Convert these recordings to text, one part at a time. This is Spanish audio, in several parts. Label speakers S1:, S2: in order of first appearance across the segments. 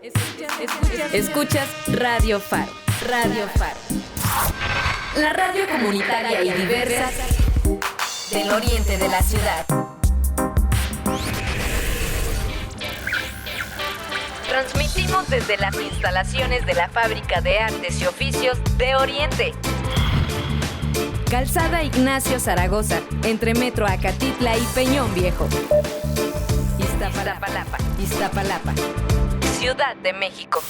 S1: Escuchas Radio Faro. Radio Faro. La radio comunitaria y diversa del oriente de la ciudad. Transmitimos desde las instalaciones de la Fábrica de Artes y Oficios de Oriente. Calzada Ignacio Zaragoza, entre Metro Acatitla y Peñón Viejo. Iztapalapa, Ciudad de México.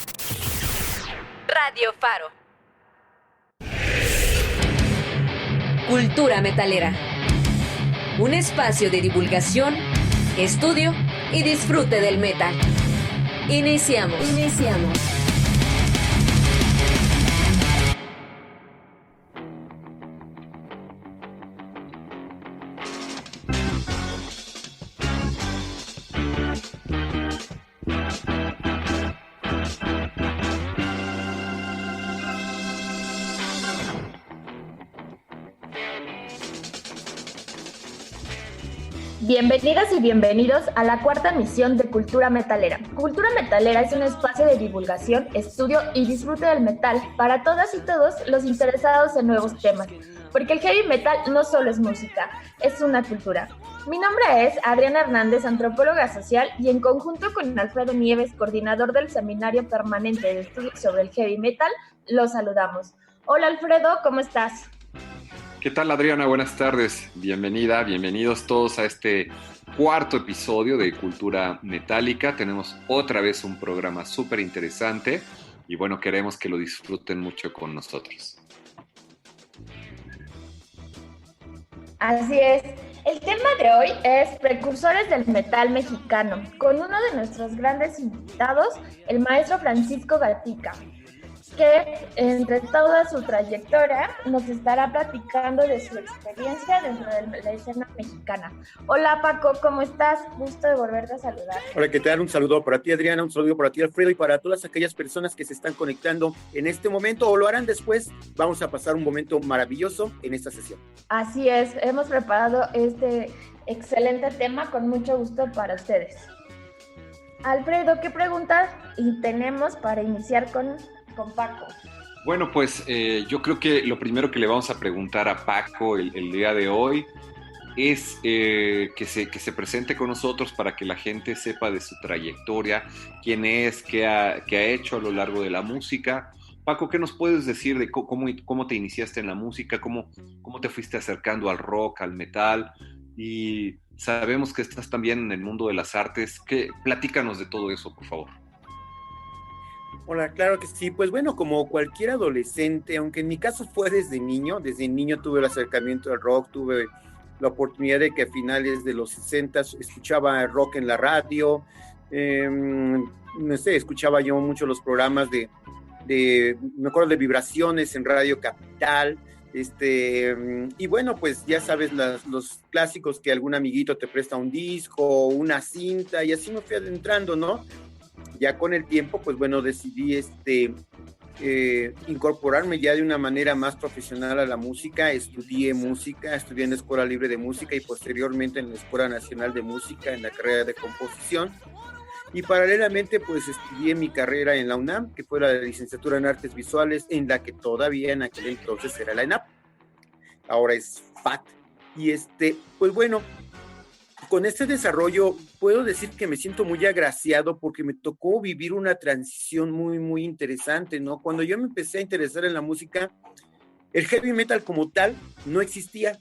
S1: Radio Faro. Cultura metalera. Un espacio de divulgación, estudio y disfrute del metal. Iniciamos.
S2: Bienvenidas y bienvenidos a la cuarta emisión de Cultura Metalera. Cultura Metalera es un espacio de divulgación, estudio y disfrute del metal para todas y todos los interesados en nuevos temas, porque el heavy metal no solo es música, es una cultura. Mi nombre es Adriana Hernández, antropóloga social, y en conjunto con Alfredo Nieves, coordinador del Seminario Permanente de Estudios sobre el Heavy Metal, los saludamos. Hola Alfredo, ¿cómo estás?
S3: ¿Qué tal, Adriana? Buenas tardes. Bienvenida, bienvenidos todos a este cuarto episodio de Cultura Metálica. Tenemos otra vez un programa súper interesante y bueno, queremos que lo disfruten mucho con nosotros.
S2: Así es. El tema de hoy es precursores del metal mexicano, con uno de nuestros grandes invitados, el maestro Francisco Gatica, que entre toda su trayectoria nos estará platicando de su experiencia dentro de la escena mexicana. Hola Paco, ¿cómo estás? Gusto de volverte a saludar.
S4: Hola, ¿qué tal? Un saludo para ti, Adriana, un saludo para ti, Alfredo, y para todas aquellas personas que se están conectando en este momento o lo harán después. Vamos a pasar un momento maravilloso en esta sesión.
S2: Así es, hemos preparado este excelente tema con mucho gusto para ustedes. Alfredo, ¿qué preguntas tenemos para iniciar con Paco?
S3: Bueno, pues yo creo que lo primero que le vamos a preguntar a Paco el día de hoy es que se presente con nosotros para que la gente sepa de su trayectoria, quién es, qué ha hecho a lo largo de la música. Paco, ¿qué nos puedes decir de cómo te iniciaste en la música, cómo te fuiste acercando al rock, al metal? Y sabemos que estás también en el mundo de las artes. Platícanos de todo eso, por favor.
S4: Hola, claro que sí. Pues bueno, como cualquier adolescente, aunque en mi caso fue desde niño tuve el acercamiento al rock, tuve la oportunidad de que a finales de los 60 escuchaba rock en la radio, escuchaba yo mucho los programas me acuerdo de Vibraciones en Radio Capital, y bueno, pues ya sabes los clásicos que algún amiguito te presta un disco, una cinta, y así me fui adentrando, ¿no? Ya con el tiempo, pues bueno, decidí incorporarme ya de una manera más profesional a la música. Estudié en la Escuela Libre de Música y posteriormente en la Escuela Nacional de Música en la carrera de composición. Y paralelamente, pues estudié mi carrera en la UNAM, que fue la licenciatura en Artes Visuales, en la que todavía en aquel entonces era la ENAP. Ahora es FAT. Y pues bueno, con este desarrollo puedo decir que me siento muy agraciado porque me tocó vivir una transición muy, muy interesante, ¿no? Cuando yo me empecé a interesar en la música, el heavy metal como tal no existía.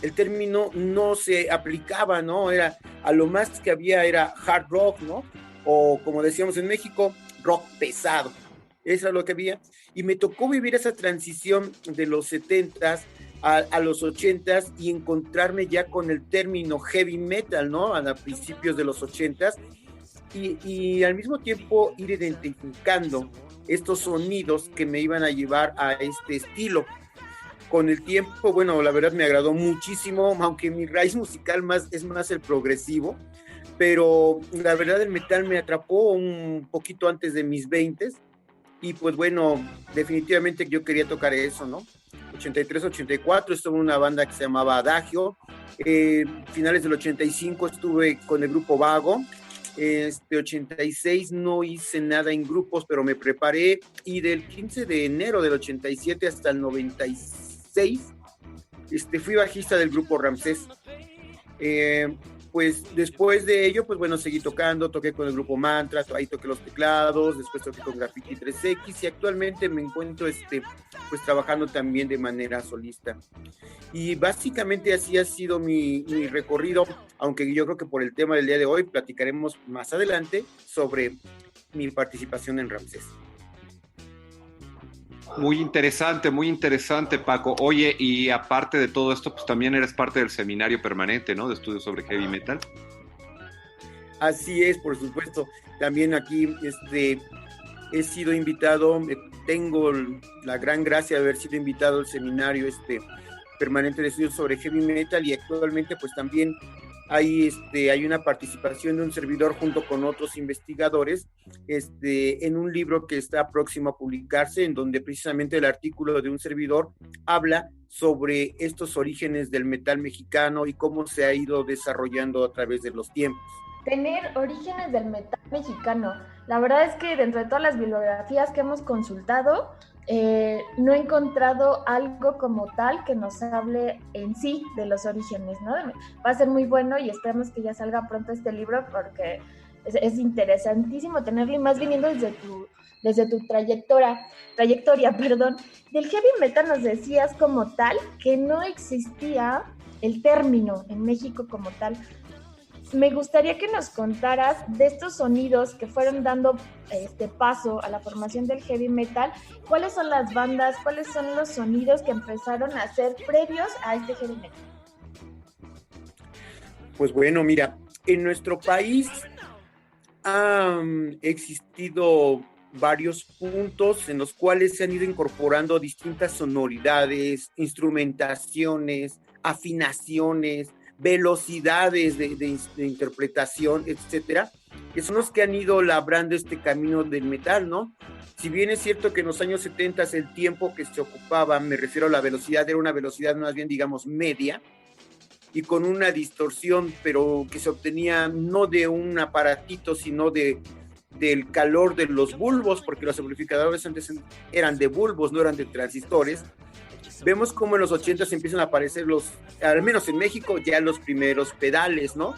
S4: El término no se aplicaba, ¿no? A lo más que había era hard rock, ¿no? O como decíamos en México, rock pesado. Eso es lo que había. Y me tocó vivir esa transición de los 70s a los 80s y encontrarme ya con el término heavy metal, ¿no? A principios de los 80s y al mismo tiempo ir identificando estos sonidos que me iban a llevar a este estilo. Con el tiempo, bueno, la verdad me agradó muchísimo, aunque mi raíz musical es más el progresivo, pero la verdad el metal me atrapó un poquito antes de mis 20s y pues bueno, definitivamente yo quería tocar eso, ¿no? 83, 84 estuve en una banda que se llamaba Adagio, finales del 85 estuve con el grupo Vago 86 no hice nada en grupos, pero me preparé, y del 15 de enero del 87 hasta el 96, fui bajista del grupo Ramsés. Pues después de ello, pues bueno, seguí tocando, toqué con el grupo Mantra, ahí toqué los teclados, después toqué con Graffiti 3X, y actualmente me encuentro pues trabajando también de manera solista. Y básicamente así ha sido mi recorrido, aunque yo creo que por el tema del día de hoy platicaremos más adelante sobre mi participación en Ramsés.
S3: Muy interesante, Paco. Oye, y aparte de todo esto, pues también eres parte del seminario permanente, ¿no? De estudios sobre heavy metal.
S4: Así es, por supuesto. También aquí he sido invitado, tengo la gran gracia de haber sido invitado al seminario permanente de estudios sobre heavy metal, y actualmente pues también hay una participación de un servidor junto con otros investigadores en un libro que está próximo a publicarse, en donde precisamente el artículo de un servidor habla sobre estos orígenes del metal mexicano y cómo se ha ido desarrollando a través de los tiempos.
S2: Tener orígenes del metal mexicano. La verdad es que dentro de todas las bibliografías que hemos consultado, no he encontrado algo como tal que nos hable en sí de los orígenes, ¿no? Va a ser muy bueno y esperamos que ya salga pronto este libro, porque es interesantísimo tenerlo, y más viniendo desde tu trayectoria, perdón. Del heavy metal nos decías como tal que no existía el término en México como tal. Me gustaría que nos contaras de estos sonidos que fueron dando paso a la formación del heavy metal. ¿Cuáles son las bandas, cuáles son los sonidos que empezaron a ser previos a este heavy metal?
S4: Pues bueno, mira, en nuestro país han existido varios puntos en los cuales se han ido incorporando distintas sonoridades, instrumentaciones, afinaciones, velocidades de interpretación, etcétera, que son los que han ido labrando este camino del metal, ¿no? Si bien es cierto que en los años 70 el tiempo que se ocupaba, me refiero a la velocidad, era una velocidad más bien, digamos, media, y con una distorsión, pero que se obtenía no de un aparatito, sino del calor de los bulbos, porque los amplificadores antes eran de bulbos, no eran de transistores. Vemos cómo en los 80 empiezan a aparecer al menos en México, ya los primeros pedales, ¿no?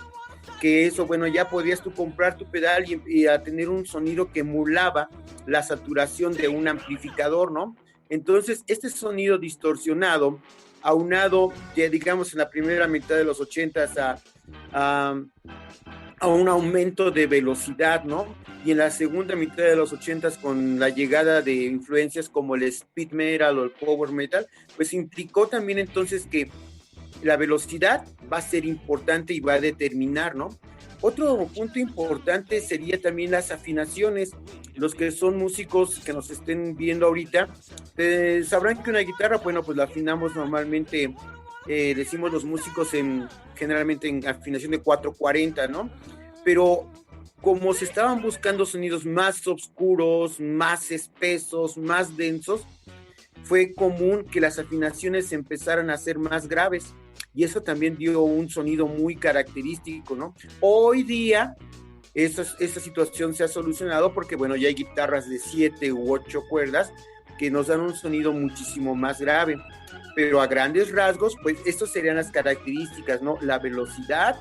S4: Que eso, bueno, ya podías tú comprar tu pedal y a tener un sonido que emulaba la saturación de un amplificador, ¿no? Entonces, este sonido distorsionado, aunado, ya digamos, en la primera mitad de los 80 a un aumento de velocidad, ¿no? Y en la segunda mitad de los 80 con la llegada de influencias como el speed metal o el power metal, pues implicó también entonces que la velocidad va a ser importante y va a determinar, ¿no? Otro punto importante sería también las afinaciones. Los que son músicos que nos estén viendo ahorita, sabrán que una guitarra, bueno, pues la afinamos normalmente, decimos los músicos generalmente en afinación de 440, ¿no? Pero como se estaban buscando sonidos más oscuros, más espesos, más densos, fue común que las afinaciones empezaran a ser más graves, y eso también dio un sonido muy característico, ¿no? Hoy día esa situación se ha solucionado porque, bueno, ya hay guitarras de 7 u 8 cuerdas que nos dan un sonido muchísimo más grave, pero a grandes rasgos, pues estas serían las características, ¿no? La velocidad,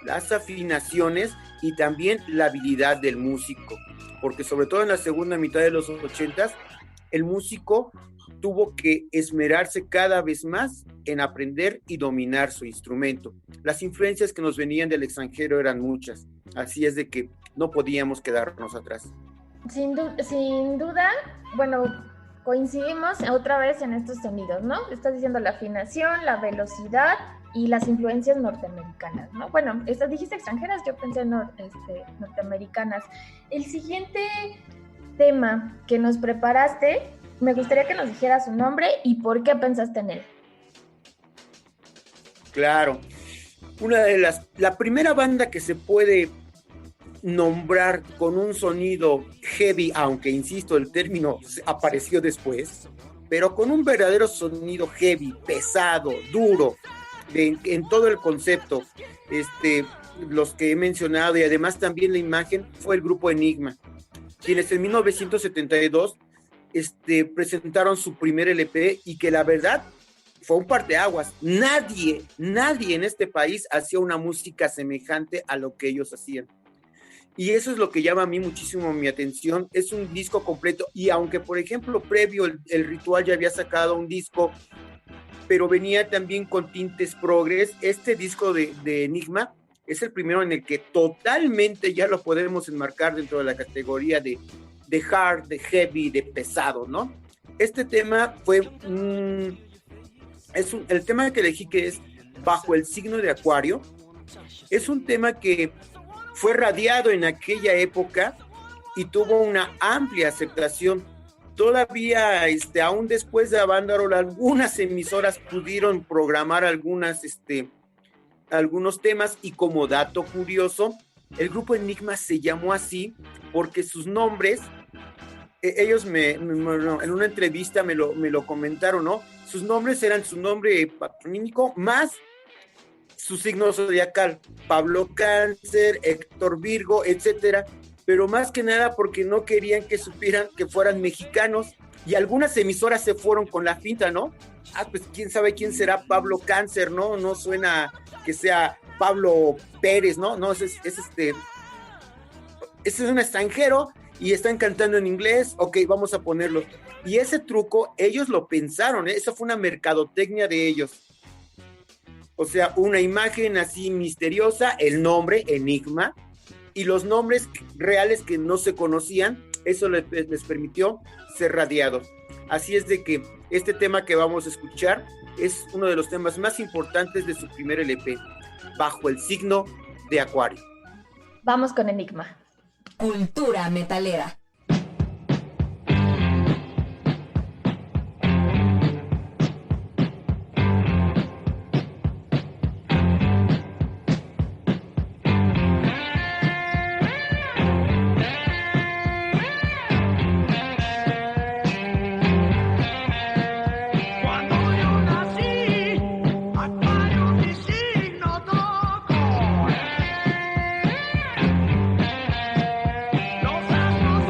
S4: las afinaciones y también la habilidad del músico, porque sobre todo en la segunda mitad de los 80 el músico tuvo que esmerarse cada vez más en aprender y dominar su instrumento. Las influencias que nos venían del extranjero eran muchas, así es de que no podíamos quedarnos atrás.
S2: Sin duda, bueno, coincidimos otra vez en estos sonidos, ¿no? Estás diciendo la afinación, la velocidad y las influencias norteamericanas, ¿no? Bueno, dijiste extranjeras, yo pensé norteamericanas. El siguiente tema que nos preparaste, me gustaría que nos dijeras su nombre y por qué pensaste en él.
S4: Claro. La primera banda que se puede nombrar con un sonido heavy, aunque insisto, el término apareció después, pero con un verdadero sonido heavy, pesado, duro, en todo el concepto, los que he mencionado, y además también la imagen, fue el grupo Enigma, quienes en 1972 presentaron su primer LP, y que la verdad fue un parteaguas. Nadie en este país hacía una música semejante a lo que ellos hacían. Y eso es lo que llama a mí muchísimo mi atención. Es un disco completo, y aunque, por ejemplo, previo el Ritual ya había sacado un disco, pero venía también con tintes progres, este disco de Enigma es el primero en el que totalmente ya lo podemos enmarcar dentro de la categoría de hard, de heavy, de pesado, ¿no? Este tema fue el tema que elegí, que es Bajo el signo de Acuario. Es un tema que fue radiado en aquella época y tuvo una amplia aceptación. Todavía, aún después de Avándaro, algunas emisoras pudieron programar algunos temas, y como dato curioso, el grupo Enigma se llamó así porque sus nombres, ellos en una entrevista me lo comentaron, ¿no? Sus nombres eran su nombre patronímico más su signo zodiacal: Pablo Cáncer, Héctor Virgo, etcétera, pero más que nada porque no querían que supieran que fueran mexicanos, y algunas emisoras se fueron con la finta, ¿no? Pues quién sabe quién será Pablo Cáncer, ¿no? No suena que sea Pablo Pérez, ¿no? No, es un extranjero y están cantando en inglés, ok, vamos a ponerlo. Y ese truco ellos lo pensaron, ¿eh? Esa fue una mercadotecnia de ellos. O sea, una imagen así misteriosa, el nombre Enigma, y los nombres reales que no se conocían, eso les permitió ser radiados. Así es de que este tema que vamos a escuchar es uno de los temas más importantes de su primer LP, Bajo el signo de Acuario.
S2: Vamos con Enigma.
S1: Cultura metalera.
S5: Los astros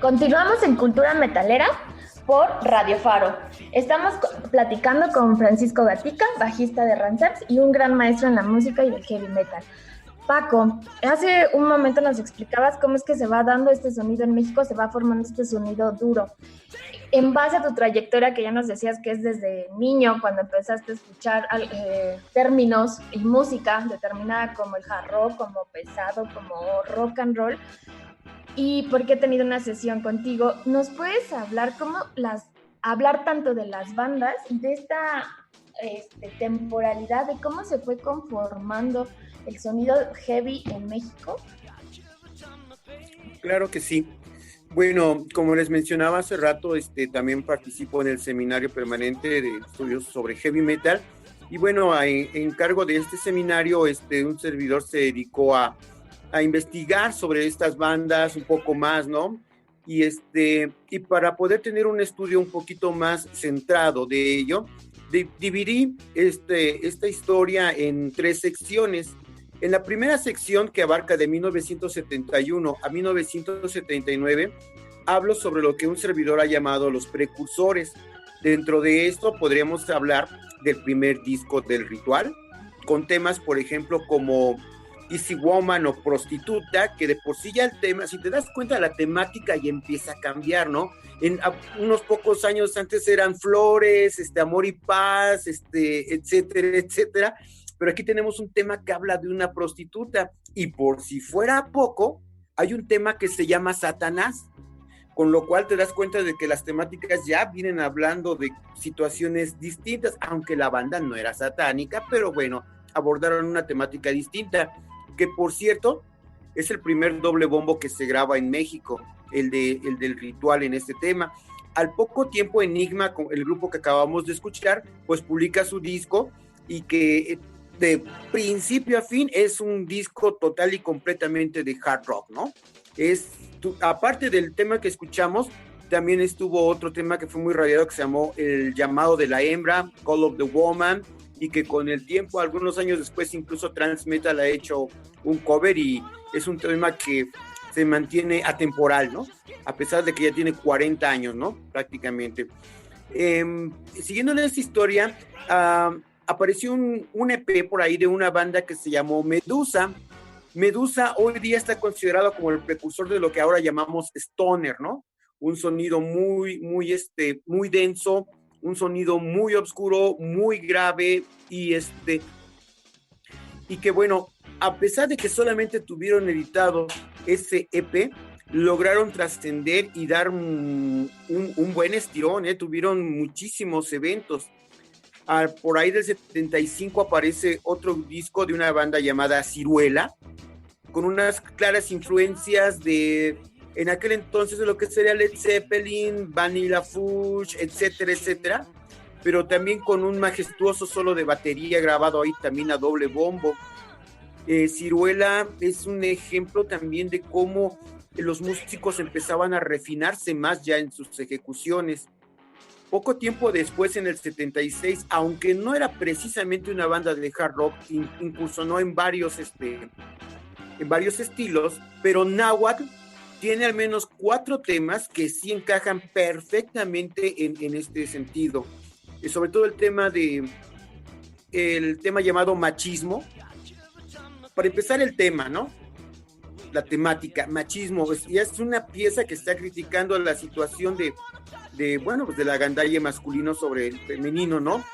S2: Continuamos en Cultura Metalera por Radio Faro. Estamos platicando con Francisco Gatica, bajista de Ranceps y un gran maestro en la música y del heavy metal. Paco, hace un momento nos explicabas cómo es que se va dando este sonido en México, se va formando este sonido duro. En base a tu trayectoria, que ya nos decías que es desde niño, cuando empezaste a escuchar términos y música determinada como el hard rock, como pesado, como rock and roll, y porque he tenido una sesión contigo, ¿nos puedes hablar hablar tanto de las bandas y de esta temporalidad, de cómo se fue conformando el sonido heavy en México?
S4: Claro que sí. Bueno, como les mencionaba hace rato, también participo en el seminario permanente de estudios sobre heavy metal. Y bueno, en cargo de este seminario, un servidor se dedicó a investigar sobre estas bandas un poco más, ¿no? Y para poder tener un estudio un poquito más centrado de ello, dividí esta historia en 3 secciones. En la primera sección, que abarca de 1971 a 1979, hablo sobre lo que un servidor ha llamado los precursores. Dentro de esto podríamos hablar del primer disco del Ritual, con temas, por ejemplo, como Easy Woman o Prostituta, que de por sí ya el tema, si te das cuenta, la temática ya empieza a cambiar, ¿no? Unos pocos años antes eran Flores, Amor y Paz, etcétera, etcétera. Pero aquí tenemos un tema que habla de una prostituta, y por si fuera poco, hay un tema que se llama Satanás, con lo cual te das cuenta de que las temáticas ya vienen hablando de situaciones distintas, aunque la banda no era satánica, pero bueno, abordaron una temática distinta, que por cierto, es el primer doble bombo que se graba en México, el del Ritual en este tema. Al poco tiempo, Enigma, el grupo que acabamos de escuchar, pues publica su disco, y que de principio a fin es un disco total y completamente de hard rock, ¿no? Aparte del tema que escuchamos, también estuvo otro tema que fue muy radiado, que se llamó El llamado de la hembra, Call of the Woman, y que con el tiempo, algunos años después, incluso Transmetal ha hecho un cover, y es un tema que se mantiene atemporal, ¿no? A pesar de que ya tiene 40 años, ¿no? Prácticamente. Siguiendo en esta historia, apareció un EP por ahí de una banda que se llamó Medusa. Medusa hoy día está considerado como el precursor de lo que ahora llamamos stoner, ¿no? Un sonido muy denso, un sonido muy oscuro, muy grave, y que bueno, a pesar de que solamente tuvieron editado ese EP, lograron trascender y dar un buen estirón, tuvieron muchísimos eventos. Por ahí del 75 aparece otro disco de una banda llamada Ciruela, con unas claras influencias en aquel entonces, de lo que sería Led Zeppelin, Vanilla Fudge, etcétera, etcétera, pero también con un majestuoso solo de batería grabado ahí también a doble bombo. Ciruela es un ejemplo también de cómo los músicos empezaban a refinarse más ya en sus ejecuciones. Poco tiempo después, en el 76, aunque no era precisamente una banda de hard rock, incursionó en varios estilos, pero Náhuatl tiene al menos 4 temas que sí encajan perfectamente en este sentido. Sobre todo el tema llamado Machismo. Para empezar el tema, ¿no? La temática, machismo, ya es una pieza que está criticando la situación de la gandalla masculino sobre el femenino, ¿no?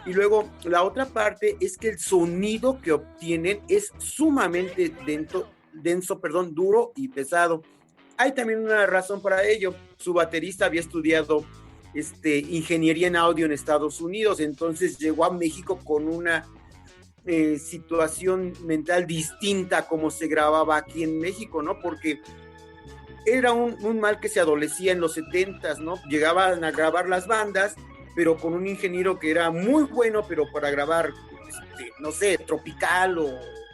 S4: Y luego la otra parte es que el sonido que obtienen es sumamente denso, duro y pesado. Hay también una razón para ello. Su baterista había estudiado ingeniería en audio en Estados Unidos, entonces llegó a México con una situación mental distinta a como se grababa aquí en México, ¿no? Porque era un mal que se adolecía en los 70s, ¿no? Llegaban a grabar las bandas, pero con un ingeniero que era muy bueno, pero para grabar, no sé, tropical o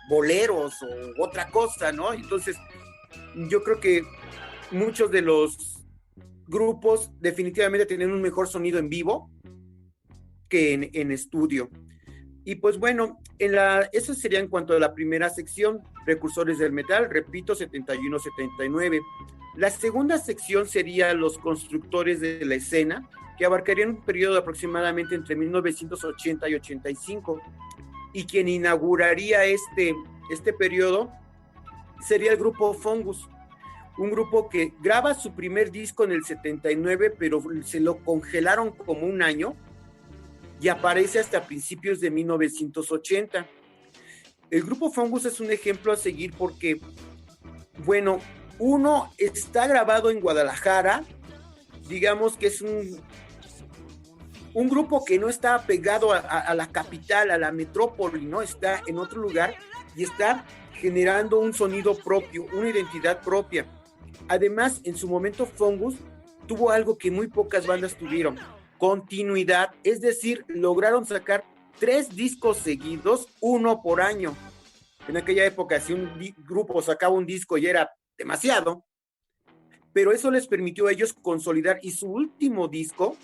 S4: boleros o otra cosa, ¿no? Entonces, yo creo que muchos de los grupos definitivamente tienen un mejor sonido en vivo que en estudio. Y pues bueno, eso sería en cuanto a la primera sección, precursores del metal, repito, 71-79. La segunda sección sería los constructores de la escena, que abarcarían un periodo de aproximadamente entre 1980 y 85. Y quien inauguraría este periodo sería el grupo Fungus, un grupo que graba su primer disco en el 79, pero se lo congelaron como un año y aparece hasta principios de 1980. El grupo Fungus es un ejemplo a seguir porque, bueno, uno está grabado en Guadalajara, digamos que es un grupo que no está pegado a la capital, a la metrópoli, ¿no? Está en otro lugar y está generando un sonido propio, una identidad propia. Además, en su momento Fungus tuvo algo que muy pocas bandas tuvieron, continuidad, es decir, lograron sacar 3 discos seguidos, 1 por año. En aquella época, si un grupo sacaba un disco ya era demasiado, pero eso les permitió a ellos consolidar, y su último disco,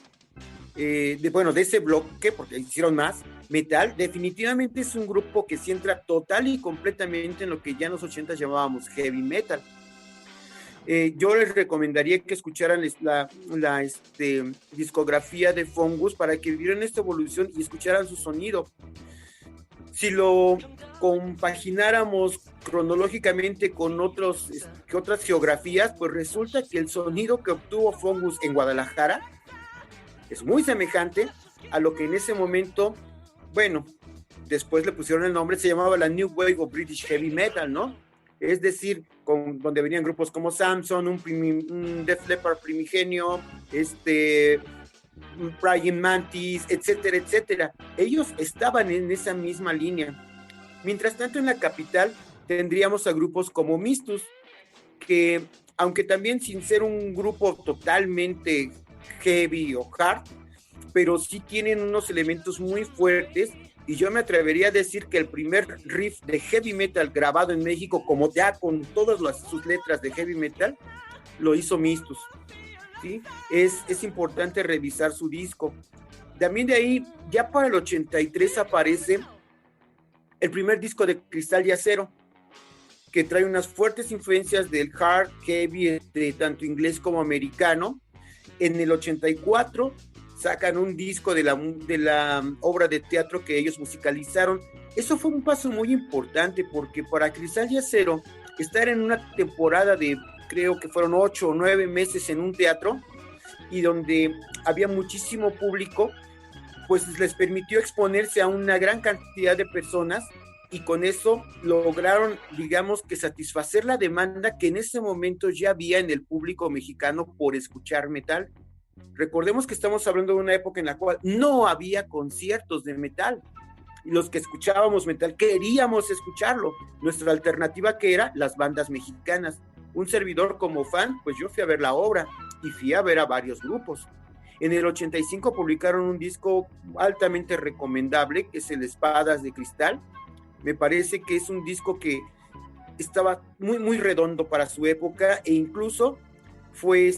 S4: de ese bloque, porque hicieron más, Metal, definitivamente es un grupo que se entra total y completamente en lo que ya en los 80 llamábamos heavy metal. Yo les recomendaría que escucharan la discografía de Fungus para que vieran esta evolución y escucharan su sonido. Si lo compagináramos cronológicamente con otras geografías, pues resulta que el sonido que obtuvo Fungus en Guadalajara es muy semejante a lo que en ese momento, bueno, después le pusieron el nombre, se llamaba la New Wave of British Heavy Metal, ¿no? Es decir, donde venían grupos como Samson, un Def Leppard primigenio, Praying Mantis, etcétera, etcétera. Ellos estaban en esa misma línea. Mientras tanto, en la capital tendríamos a grupos como Mistus, que aunque también sin ser un grupo totalmente heavy o hard, pero sí tienen unos elementos muy fuertes, y yo me atrevería a decir que el primer riff de heavy metal grabado en México, como ya con todas sus letras de heavy metal, lo hizo Mistus, ¿sí? Es importante revisar su disco. También de ahí, ya para el 83 aparece el primer disco de Cristal y Acero, que trae unas fuertes influencias del hard, heavy, tanto inglés como americano. En el 84 sacan un disco de la obra de teatro que ellos musicalizaron. Eso fue un paso muy importante porque para Cristal y Acero estar en una temporada de, creo que fueron 8 o 9 meses en un teatro y donde había muchísimo público, pues les permitió exponerse a una gran cantidad de personas y con eso lograron, digamos, que satisfacer la demanda que en ese momento ya había en el público mexicano por escuchar metal. Recordemos que estamos hablando de una época en la cual no había conciertos de metal y los que escuchábamos metal queríamos escucharlo. Nuestra alternativa, que era las bandas mexicanas. Un servidor como fan, pues yo fui a ver la obra y fui a ver a varios grupos. En el 85 publicaron un disco altamente recomendable, que es el Espadas de Cristal. Me parece que es un disco que estaba muy, muy redondo para su época e incluso fue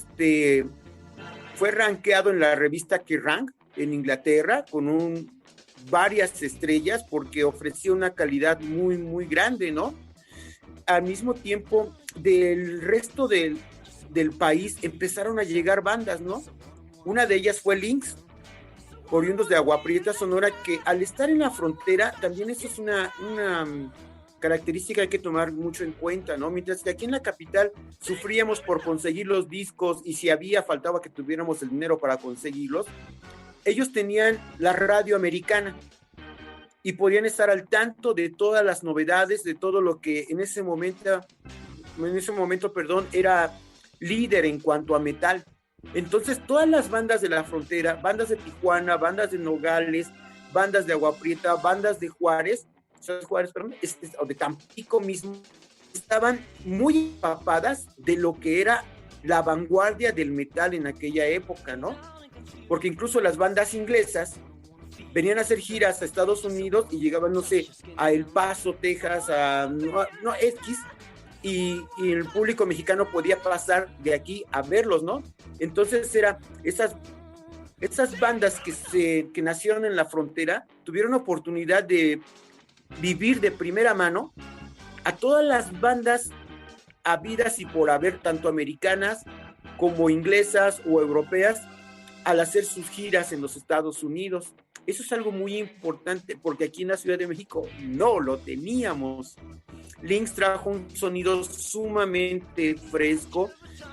S4: rankeado en la revista Kerrang en Inglaterra con varias estrellas porque ofrecía una calidad muy, muy grande, ¿no? Al mismo tiempo, del resto del país empezaron a llegar bandas, ¿no? Una de ellas fue Lynx, oriundos de Agua Prieta, Sonora, que al estar en la frontera, también eso es una característica que hay que tomar mucho en cuenta, ¿no? Mientras que aquí en la capital sufríamos por conseguir los discos y si faltaba que tuviéramos el dinero para conseguirlos, ellos tenían la radio americana y podían estar al tanto de todas las novedades, de todo lo que en ese momento, era líder en cuanto a metal. Entonces todas las bandas de la frontera, bandas de Tijuana, bandas de Nogales, bandas de Agua Prieta, bandas de Juárez, o de Tampico mismo, estaban muy empapadas de lo que era la vanguardia del metal en aquella época, ¿no? Porque incluso las bandas inglesas venían a hacer giras a Estados Unidos y llegaban, no sé, a El Paso, Texas, y el público mexicano podía pasar de aquí a verlos, ¿no? Entonces esas bandas que nacieron en la frontera tuvieron oportunidad de vivir de primera mano a todas las bandas habidas y por haber, tanto americanas como inglesas o europeas, al hacer sus giras en los Estados Unidos. Eso es algo muy importante porque aquí en la Ciudad de México no lo teníamos. Lynx trajo un sonido sumamente fresco.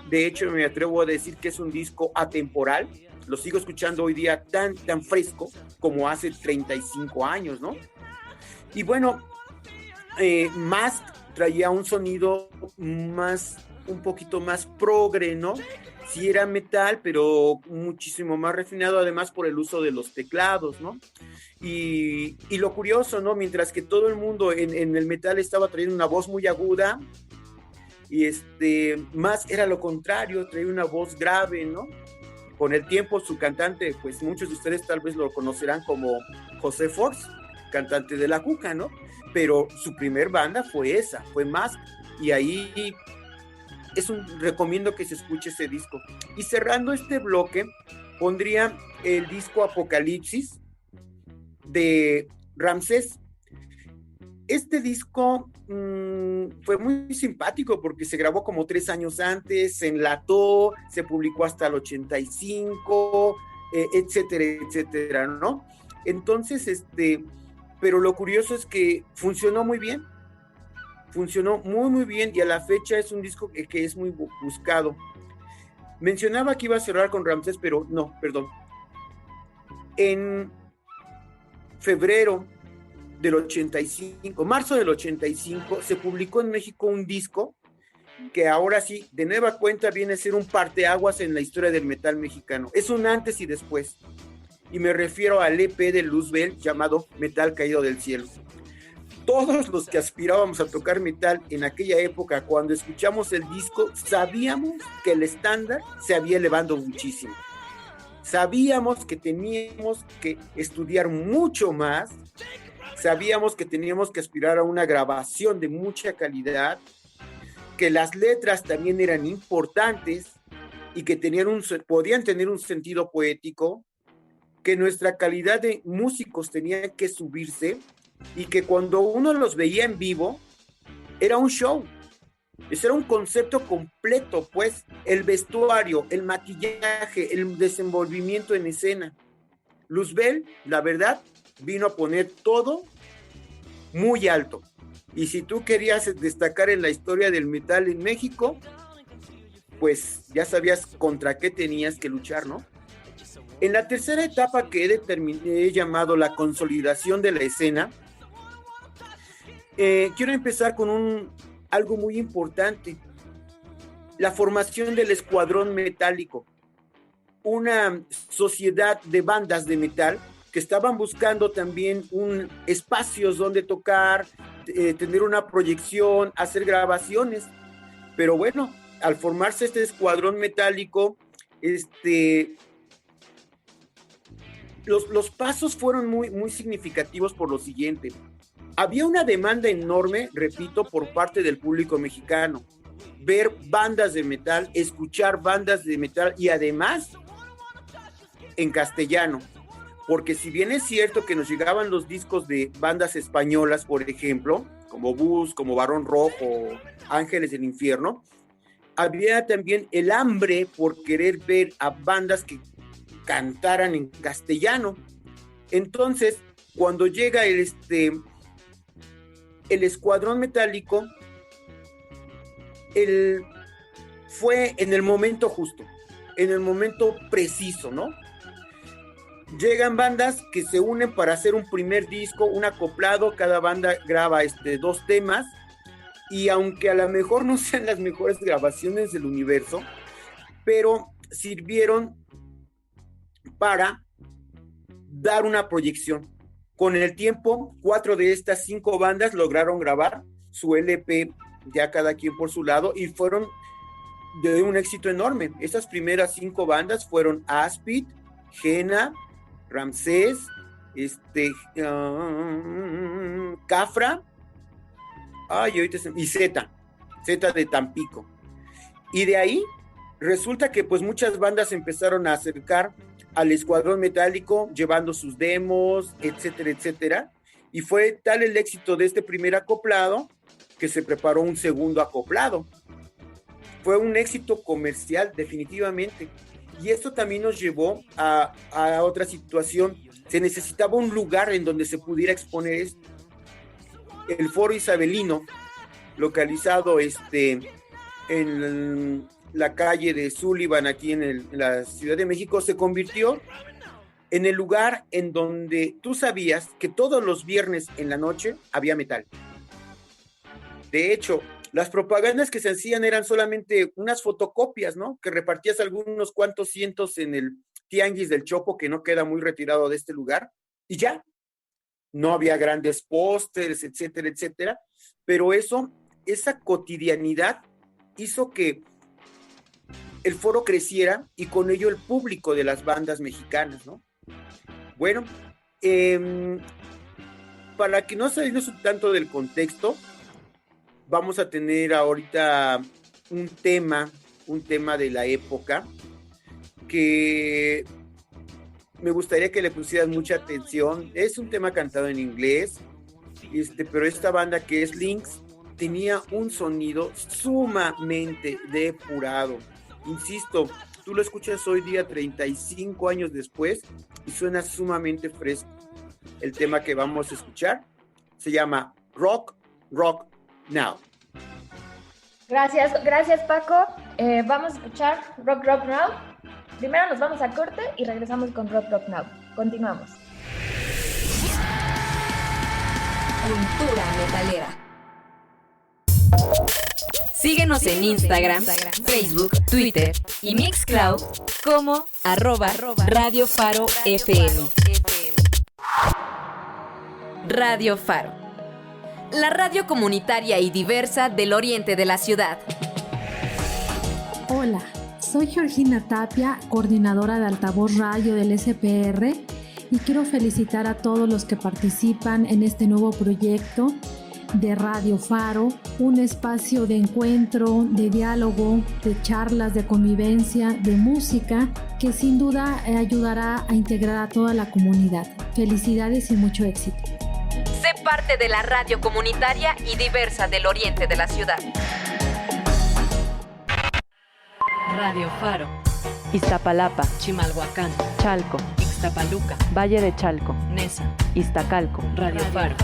S4: De hecho, me atrevo a decir que es un disco atemporal. Lo sigo escuchando hoy día tan fresco como hace 35 años, ¿no? Y bueno, Mask traía un sonido un poquito más progre, ¿no? Sí era metal, pero muchísimo más refinado, además por el uso de los teclados, ¿no? Y lo curioso, ¿no? Mientras que todo el mundo en el metal estaba trayendo una voz muy aguda, y Mask era lo contrario, traía una voz grave, ¿no? Con el tiempo su cantante, pues muchos de ustedes tal vez lo conocerán como José Force, cantante de La Cuca, ¿no? Pero su primer banda fue Mask, y ahí recomiendo que se escuche ese disco. Y cerrando este bloque, pondría el disco Apocalipsis de Ramsés. Este disco fue muy simpático porque se grabó como 3 años antes, se enlató, se publicó hasta el 85, etcétera, etcétera, ¿no? Entonces, pero lo curioso es que funcionó muy bien. Funcionó muy, muy bien, y a la fecha es un disco que es muy buscado. Mencionaba que iba a cerrar con Ramsés, pero no, perdón. En febrero del 85, marzo del 85, se publicó en México un disco que ahora sí, de nueva cuenta, viene a ser un parteaguas en la historia del metal mexicano. Es un antes y después. Y me refiero al EP de Luzbel llamado Metal Caído del Cielo. Todos los que aspirábamos a tocar metal en aquella época, cuando escuchamos el disco, sabíamos que el estándar se había elevado muchísimo. Sabíamos que teníamos que estudiar mucho más, sabíamos que teníamos que aspirar a una grabación de mucha calidad, que las letras también eran importantes y que podían tener un sentido poético, que nuestra calidad de músicos tenía que subirse, y que cuando uno los veía en vivo, era un show. Ese era un concepto completo, pues, el vestuario, el maquillaje, el desenvolvimiento en escena. Luzbel, la verdad, vino a poner todo muy alto. Y si tú querías destacar en la historia del metal en México, pues ya sabías contra qué tenías que luchar, ¿no? En la tercera etapa que he llamado la consolidación de la escena, quiero empezar con algo muy importante: la formación del Escuadrón Metálico, una sociedad de bandas de metal que estaban buscando también espacios donde tocar, tener una proyección, hacer grabaciones. Pero bueno, al formarse este Escuadrón Metálico, los pasos fueron muy, muy significativos por lo siguiente. Había una demanda enorme, repito, por parte del público mexicano. Ver bandas de metal, escuchar bandas de metal, y además en castellano. Porque si bien es cierto que nos llegaban los discos de bandas españolas, por ejemplo, como Bus, como Barón Rojo, Ángeles del Infierno, había también el hambre por querer ver a bandas que cantaran en castellano. Entonces, cuando llega el Escuadrón Metálico, fue en el momento justo, en el momento preciso, ¿no? Llegan bandas que se unen para hacer un primer disco, un acoplado. Cada banda graba 2 temas, y aunque a lo mejor no sean las mejores grabaciones del universo, pero sirvieron para dar una proyección. Con el tiempo, 4 de estas 5 bandas lograron grabar su LP, ya cada quien por su lado, y fueron de un éxito enorme. Esas primeras 5 bandas fueron Aspid, Jena, Ramsés, Cafra, y Zeta de Tampico. Y de ahí resulta que pues muchas bandas empezaron a acercar al Escuadrón Metálico llevando sus demos, etcétera, etcétera. Y fue tal el éxito de este primer acoplado que se preparó un segundo acoplado. fue un éxito comercial definitivamente. Y esto también nos llevó a otra situación. Se necesitaba un lugar en donde se pudiera exponer esto. El Foro Isabelino, localizado en la calle de Sullivan, aquí en la Ciudad de México, se convirtió en el lugar en donde tú sabías que todos los viernes en la noche había metal. De hecho, las propagandas que se hacían eran solamente unas fotocopias, ¿no? Que repartías algunos cuantos cientos en el Tianguis del Chopo, que no queda muy retirado de este lugar, y ya. No había grandes pósters, etcétera, etcétera. Pero esa cotidianidad hizo que el foro creciera y con ello el público de las bandas mexicanas, ¿no? Bueno, para que no salirnos un tanto del contexto, vamos a tener ahorita un tema de la época que me gustaría que le pusieran mucha atención. Es un tema cantado en inglés, pero esta banda que es Lynx tenía un sonido sumamente depurado. Insisto, tú lo escuchas hoy día 35 años después y suena sumamente fresco. El tema que vamos a escuchar se llama Rock, Rock Now.
S2: Gracias Paco. Vamos a escuchar Rock Rock Now. Primero nos vamos a corte y regresamos con Rock Rock Now. Continuamos.
S1: Cultura metalera. Síguenos en Instagram, Facebook, Twitter y Mixcloud como @Radio Faro FM. Radio Faro, la radio comunitaria y diversa del oriente de la ciudad.
S5: Hola, soy Georgina Tapia, coordinadora de Altavoz Radio del SPR, y quiero felicitar a todos los que participan en este nuevo proyecto de Radio Faro, un espacio de encuentro, de diálogo, de charlas, de convivencia, de música, que sin duda ayudará a integrar a toda la comunidad. Felicidades y mucho éxito.
S1: Sé parte de la radio comunitaria y diversa del oriente de la ciudad.
S6: Radio Faro.
S7: Iztapalapa,
S6: Chimalhuacán,
S7: Chalco,
S6: Ixtapaluca,
S7: Valle de Chalco,
S6: Nesa.
S7: Iztacalco.
S6: Radio Faro,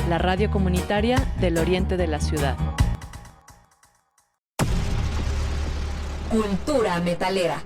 S7: La radio comunitaria del oriente de la ciudad.
S1: Cultura metalera.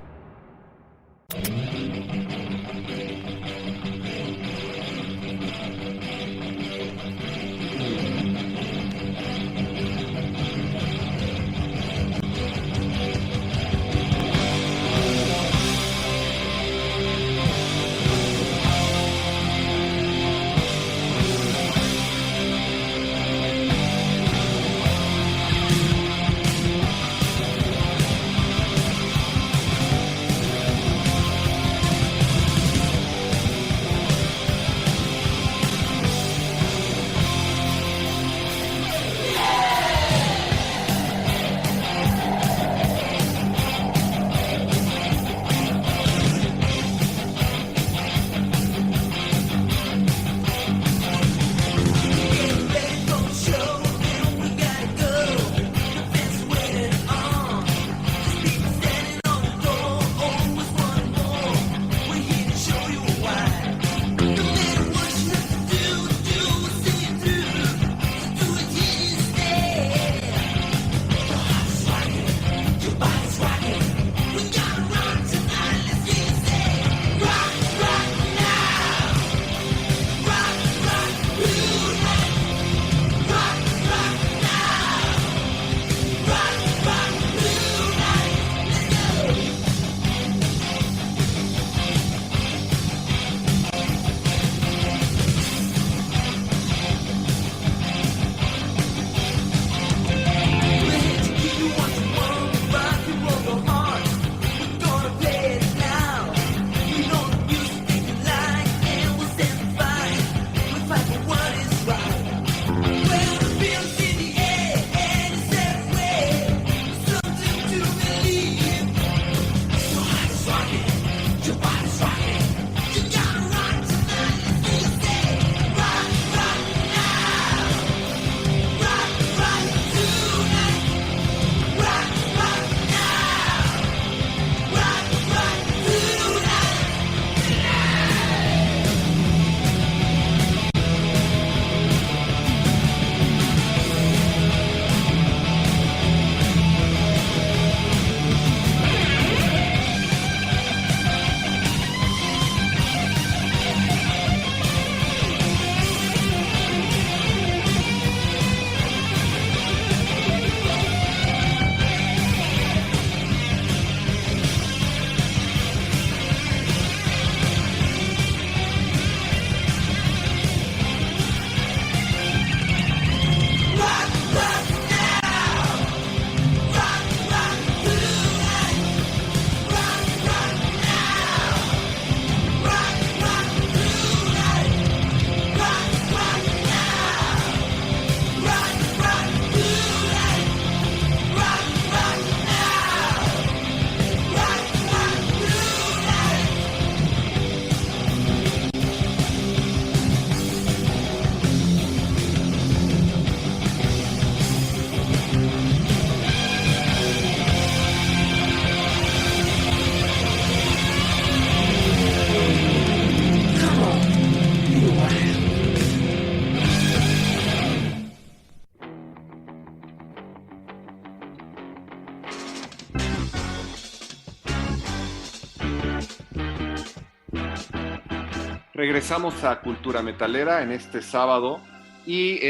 S3: Regresamos a Cultura Metalera en este sábado y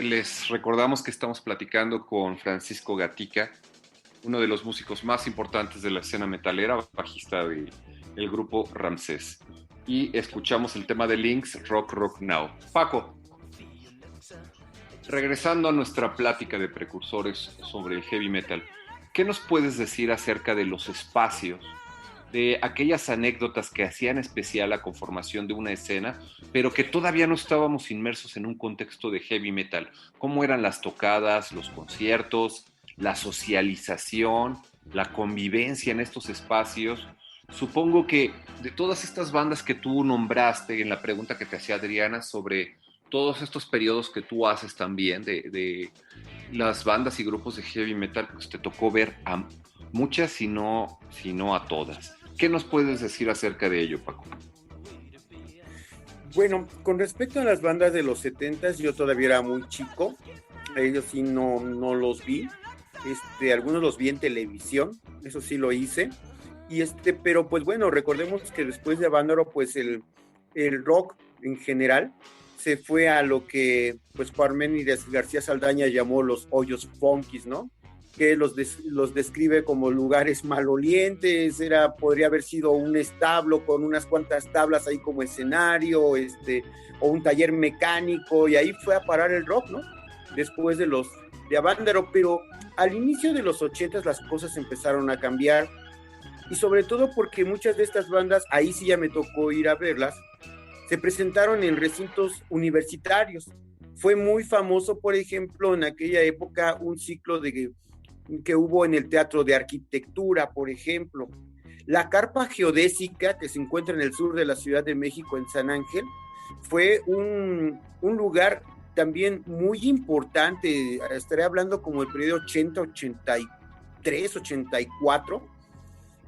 S3: les recordamos que estamos platicando con Francisco Gatica, uno de los músicos más importantes de la escena metalera, bajista del grupo Ramsés. Y escuchamos el tema de Lynx, Rock Now. Paco, regresando a nuestra plática de precursores sobre el heavy metal, ¿qué nos puedes decir acerca de los espacios, de aquellas anécdotas que hacían especial la conformación de una escena, pero que todavía no estábamos inmersos en un contexto de heavy metal? ¿Cómo eran las tocadas, los conciertos, la socialización, la convivencia en estos espacios? Supongo que de todas estas bandas que tú nombraste en la pregunta que te hacía Adriana sobre todos estos periodos que tú haces también de las bandas y grupos de heavy metal, pues te tocó ver a muchas, si no a todas. ¿Qué nos puedes decir acerca de ello, Paco?
S4: Bueno, con respecto a las bandas de los 70s, yo todavía era muy chico. Ellos sí no los vi. Algunos los vi en televisión, eso sí lo hice. Pero pues bueno, recordemos que después de Avándaro, pues el rock en general se fue a lo que pues Parménides García Saldaña llamó los hoyos funkis, ¿no? Que los describe como lugares malolientes. Podría haber sido un establo con unas cuantas tablas ahí como escenario, o un taller mecánico, y ahí fue a parar el rock, ¿no? Después de Avándaro, pero al inicio de los 80s las cosas empezaron a cambiar, y sobre todo porque muchas de estas bandas, ahí sí ya me tocó ir a verlas, se presentaron en recintos universitarios. Fue muy famoso, por ejemplo, en aquella época, un ciclo que hubo en el Teatro de Arquitectura, por ejemplo. La carpa geodésica, que se encuentra en el sur de la Ciudad de México, en San Ángel, fue un lugar también muy importante. Estaré hablando como el periodo 80, 83, 84,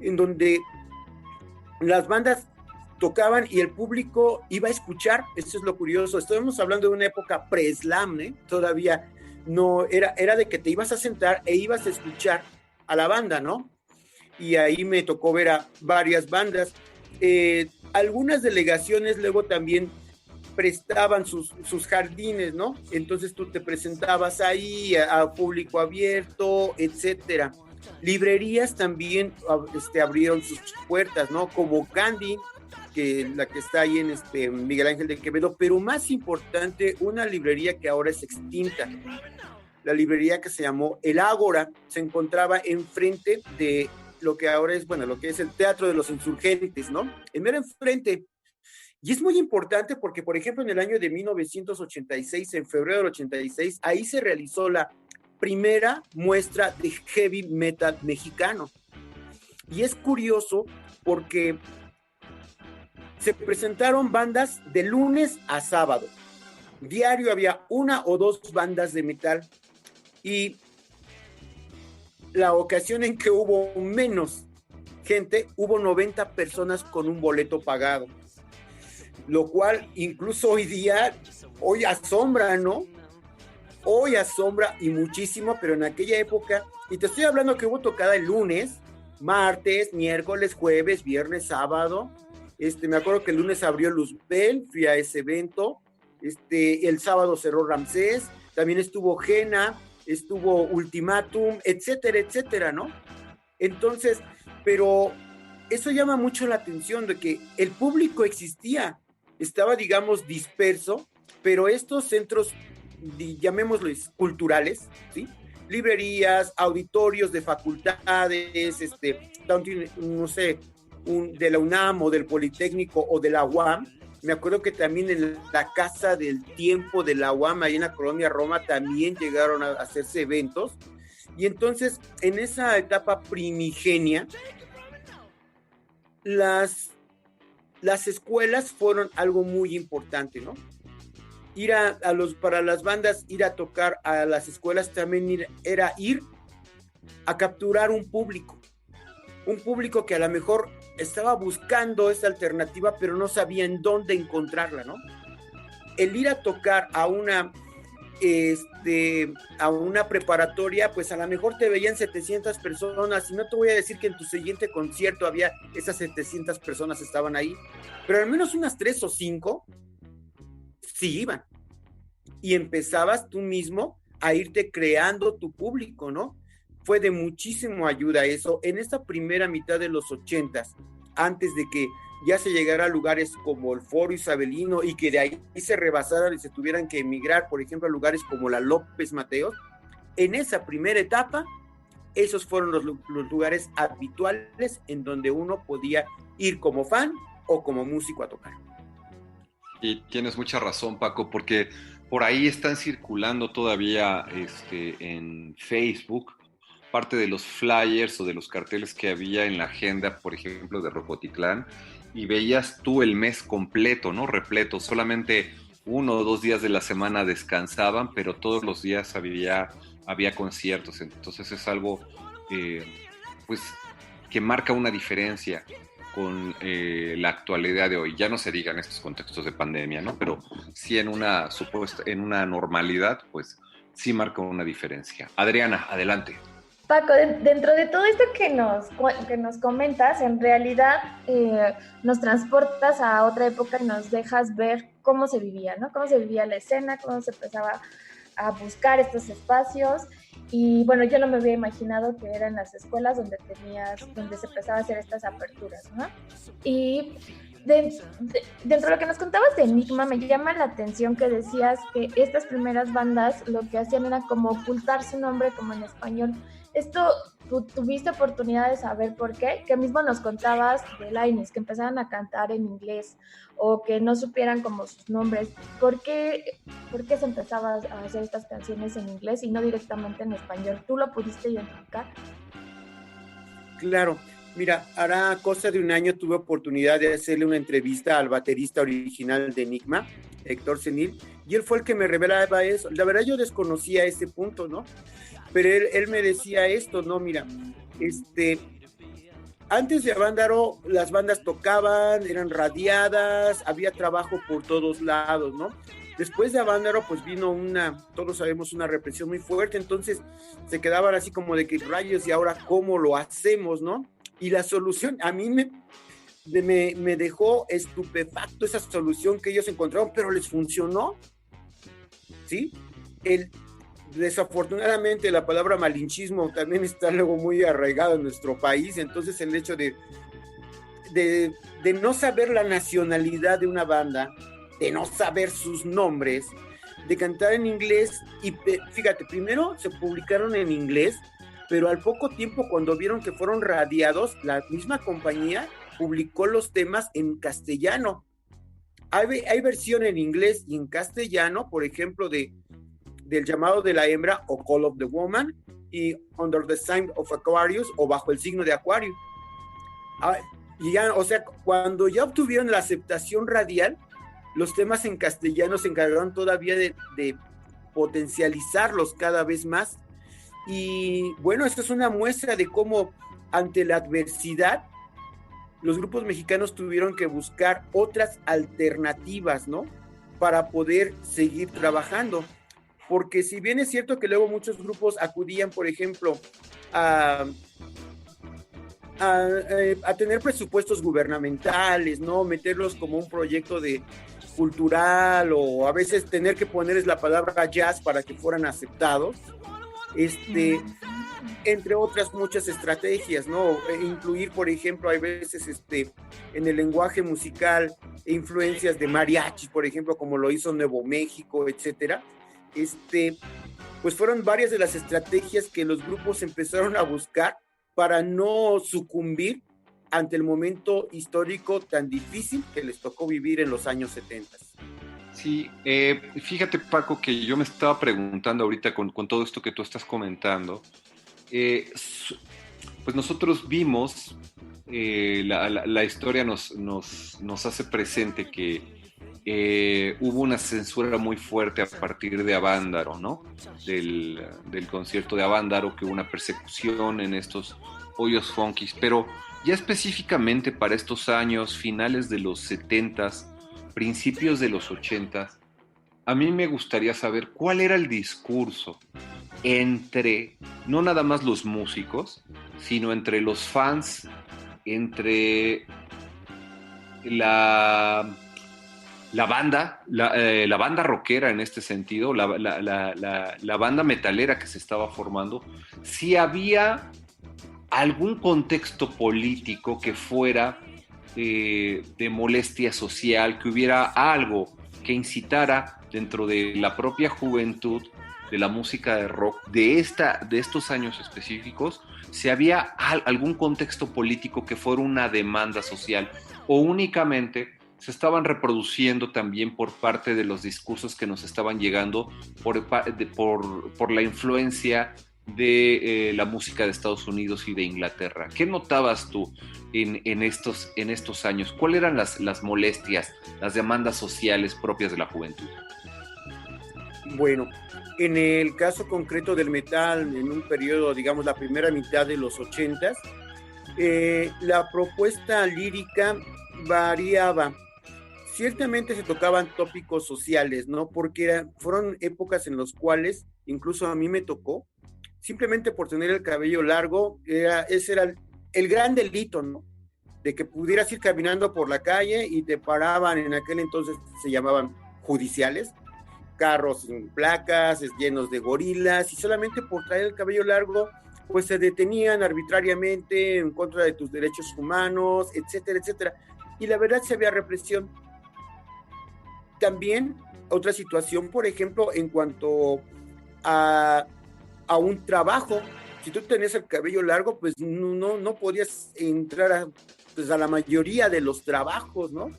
S4: en donde las bandas tocaban y el público iba a escuchar. Eso es lo curioso. Estamos hablando de una época pre-slam, ¿eh? Todavía no era de que te ibas a sentar e ibas a escuchar a la banda, ¿no? Y ahí me tocó ver a varias bandas. Algunas delegaciones luego también prestaban sus jardines, ¿no? Entonces tú te presentabas ahí a público abierto, etcétera. Librerías también abrieron sus puertas, ¿no? Como Candy, la que está ahí en Miguel Ángel de Quevedo, pero más importante, una librería que ahora es extinta, la librería que se llamó El Ágora, se encontraba enfrente de lo que ahora es, bueno, lo que es el Teatro de los Insurgentes, ¿no? En mero enfrente. Y es muy importante porque, por ejemplo, en el año de 1986, en febrero del 86, ahí se realizó la primera muestra de heavy metal mexicano. Y es curioso porque se presentaron bandas de lunes a sábado. Diario había una o dos bandas de metal, y la ocasión en que hubo menos gente, hubo 90 personas con un boleto pagado, lo cual incluso hoy asombra, ¿no? Hoy asombra y muchísimo, pero en aquella época, y te estoy hablando que hubo tocada el lunes, martes, miércoles, jueves, viernes, sábado. Me acuerdo que el lunes abrió Luzbel, fui a ese evento. El sábado cerró Ramsés, también estuvo Jena, estuvo Ultimátum, etcétera, etcétera, ¿no? Entonces, pero eso llama mucho la atención de que el público existía, estaba, digamos, disperso, pero estos centros, llamémoslos culturales, ¿sí? Librerías, auditorios de facultades, no sé, de la UNAM o del Politécnico o de la UAM. Me acuerdo que también en la Casa del Tiempo de la UAM, ahí en la colonia Roma, también llegaron a hacerse eventos. Y entonces, en esa etapa primigenia, las escuelas fueron algo muy importante, ¿no? Para las bandas, ir a tocar a las escuelas también era ir a capturar un público que a lo mejor estaba buscando esa alternativa, pero no sabía en dónde encontrarla, ¿no? El ir a tocar a una a una preparatoria, pues a lo mejor te veían 700 personas, y no te voy a decir que en tu siguiente concierto había esas 700 personas estaban ahí, pero al menos unas 3 o 5 sí iban. Y empezabas tú mismo a irte creando tu público, ¿no? Fue de muchísimo ayuda eso en esta primera mitad de los 80s, antes de que ya se llegara a lugares como el Foro Isabelino y que de ahí se rebasaran y se tuvieran que emigrar, por ejemplo, a lugares como la López Mateos. En esa primera etapa, esos fueron los lugares habituales en donde uno podía ir como fan o como músico a tocar.
S3: Y tienes mucha razón, Paco, porque por ahí están circulando todavía en Facebook parte de los flyers o de los carteles que había en la agenda, por ejemplo, de Rocotitlán, y veías tú el mes completo, ¿no? Repleto, solamente 1 o 2 días de la semana descansaban, pero todos los días había conciertos. Entonces es algo pues que marca una diferencia con la actualidad de hoy. Ya no se diga en estos contextos de pandemia, ¿no? Pero sí en una normalidad, pues sí marca una diferencia. Adriana, adelante.
S2: Paco, dentro de todo esto que nos comentas, en realidad nos transportas a otra época y nos dejas ver cómo se vivía, ¿no? Cómo se vivía la escena, cómo se empezaba a buscar estos espacios. Y bueno, yo no me había imaginado que eran las escuelas donde se empezaba a hacer estas aperturas, ¿no? Y dentro de lo que nos contabas de Enigma, me llama la atención que decías que estas primeras bandas lo que hacían era como ocultar su nombre como en español. Esto, ¿tú tuviste oportunidad de saber por qué? Que mismo nos contabas de Lainis, que empezaran a cantar en inglés o que no supieran como sus nombres. ¿Por qué se empezaba a hacer estas canciones en inglés y no directamente en español? ¿Tú lo pudiste identificar?
S4: Claro, mira, hará cosa de un año tuve oportunidad de hacerle una entrevista al baterista original de Enigma, Héctor Zenil, y él fue el que me revelaba eso. La verdad yo desconocía ese punto, ¿no? Pero él me decía esto, ¿no? Mira, antes de Avándaro, las bandas tocaban, eran radiadas, había trabajo por todos lados, ¿no? Después de Avándaro, pues vino todos sabemos, una represión muy fuerte, entonces se quedaban así como de que rayos, y ahora ¿cómo lo hacemos, no? Y la solución, a mí me dejó estupefacto esa solución que ellos encontraron, pero les funcionó, ¿sí? Desafortunadamente la palabra malinchismo también está luego muy arraigada en nuestro país, entonces el hecho de no saber la nacionalidad de una banda, de no saber sus nombres, de cantar en inglés, y fíjate, primero se publicaron en inglés, pero al poco tiempo cuando vieron que fueron radiados, la misma compañía publicó los temas en castellano. Hay versión en inglés y en castellano, por ejemplo, del Llamado de la Hembra o Call of the Woman y Under the Sign of Aquarius o Bajo el Signo de Acuario. Y ya, o sea, cuando ya obtuvieron la aceptación radial, los temas en castellano se encargaron todavía de potencializarlos cada vez más. Y bueno, esta es una muestra de cómo ante la adversidad los grupos mexicanos tuvieron que buscar otras alternativas, ¿no? Para poder seguir trabajando. Porque si bien es cierto que luego muchos grupos acudían, por ejemplo, a tener presupuestos gubernamentales, ¿no? Meterlos como un proyecto cultural, o a veces tener que ponerles la palabra jazz para que fueran aceptados, entre otras muchas estrategias, ¿no? Incluir, por ejemplo, hay veces en el lenguaje musical influencias de mariachis, por ejemplo, como lo hizo Nuevo México, etcétera. Pues fueron varias de las estrategias que los grupos empezaron a buscar para no sucumbir ante el momento histórico tan difícil que les tocó vivir en los años 70.
S3: Sí, fíjate, Paco, que yo me estaba preguntando ahorita con todo esto que tú estás comentando, pues nosotros vimos, la historia nos hace presente que hubo una censura muy fuerte a partir de Avándaro, ¿no? Del concierto de Avándaro, que hubo una persecución en estos hoyos funkis, pero ya específicamente para estos años, finales de los 70s, principios de los 80s, a mí me gustaría saber cuál era el discurso entre, no nada más los músicos, sino entre los fans, entre la banda, la banda rockera en este sentido, la banda metalera que se estaba formando, si había algún contexto político que fuera de molestia social, que hubiera algo que incitara dentro de la propia juventud de la música de rock de estos años específicos, si había algún contexto político que fuera una demanda social, o únicamente se estaban reproduciendo también por parte de los discursos que nos estaban llegando por la influencia de la música de Estados Unidos y de Inglaterra. ¿Qué notabas tú en estos años? ¿Cuáles eran las molestias, las demandas sociales propias de la juventud?
S4: Bueno, en el caso concreto del metal, en un periodo, digamos, la primera mitad de los 80s, la propuesta lírica variaba. Ciertamente se tocaban tópicos sociales, ¿no? Porque fueron épocas en las cuales, incluso a mí me tocó, simplemente por tener el cabello largo, ese era el gran delito, ¿no? De que pudieras ir caminando por la calle y te paraban, en aquel entonces se llamaban judiciales, carros sin placas, llenos de gorilas, y solamente por traer el cabello largo, pues se detenían arbitrariamente en contra de tus derechos humanos, etcétera, etcétera. Y la verdad, se había represión. También otra situación, por ejemplo, en cuanto a un trabajo, si tú tenías el cabello largo, pues no podías entrar a la mayoría de los trabajos, ¿no?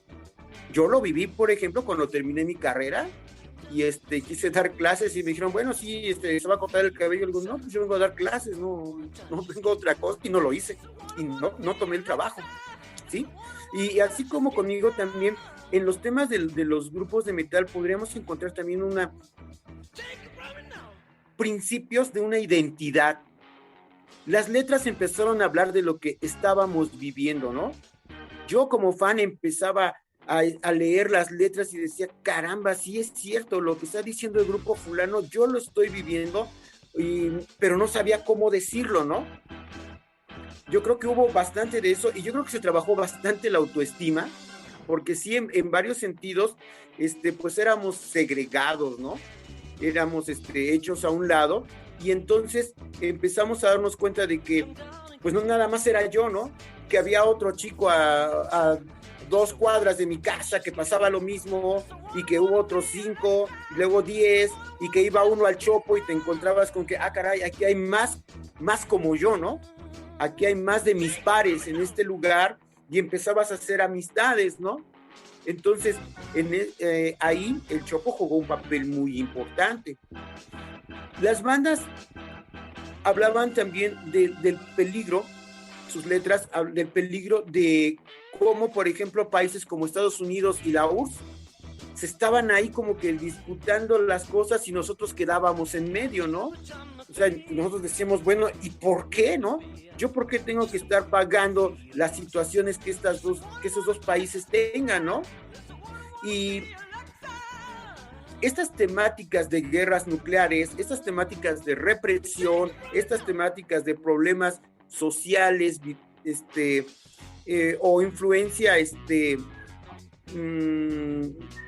S4: Yo lo viví, por ejemplo, cuando terminé mi carrera y quise dar clases y me dijeron, bueno, sí, se va a cortar el cabello. Y digo, no, pues yo vengo a dar clases, no tengo otra cosa, y no lo hice, y no tomé el trabajo, ¿sí? Y así como conmigo también, en los temas de los grupos de metal podríamos encontrar también principios de una identidad. Las letras empezaron a hablar de lo que estábamos viviendo, ¿no? Yo como fan empezaba a leer las letras y decía, caramba, sí es cierto, lo que está diciendo el grupo fulano, yo lo estoy viviendo, pero no sabía cómo decirlo, ¿no? Yo creo que hubo bastante de eso, y yo creo que se trabajó bastante la autoestima, porque sí, en varios sentidos, pues éramos segregados, ¿no? Éramos hechos a un lado, y entonces empezamos a darnos cuenta de que, pues no nada más era yo, ¿no? Que había otro chico a 2 cuadras de mi casa que pasaba lo mismo, y que hubo otros 5, y luego 10, y que iba uno al chopo y te encontrabas con que, caray, aquí hay más como yo, ¿no? Aquí hay más de mis pares en este lugar, y empezabas a hacer amistades, ¿no? Entonces, ahí el chopo jugó un papel muy importante. Las bandas hablaban también del peligro, sus letras, del peligro de cómo, por ejemplo, países como Estados Unidos y la URSS se estaban ahí como que disputando las cosas y nosotros quedábamos en medio, ¿no? O sea, nosotros decíamos, bueno, ¿y por qué, no? ¿Yo por qué tengo que estar pagando las situaciones que esos dos países tengan, no? Y estas temáticas de guerras nucleares, estas temáticas de represión, estas temáticas de problemas sociales, o influencia,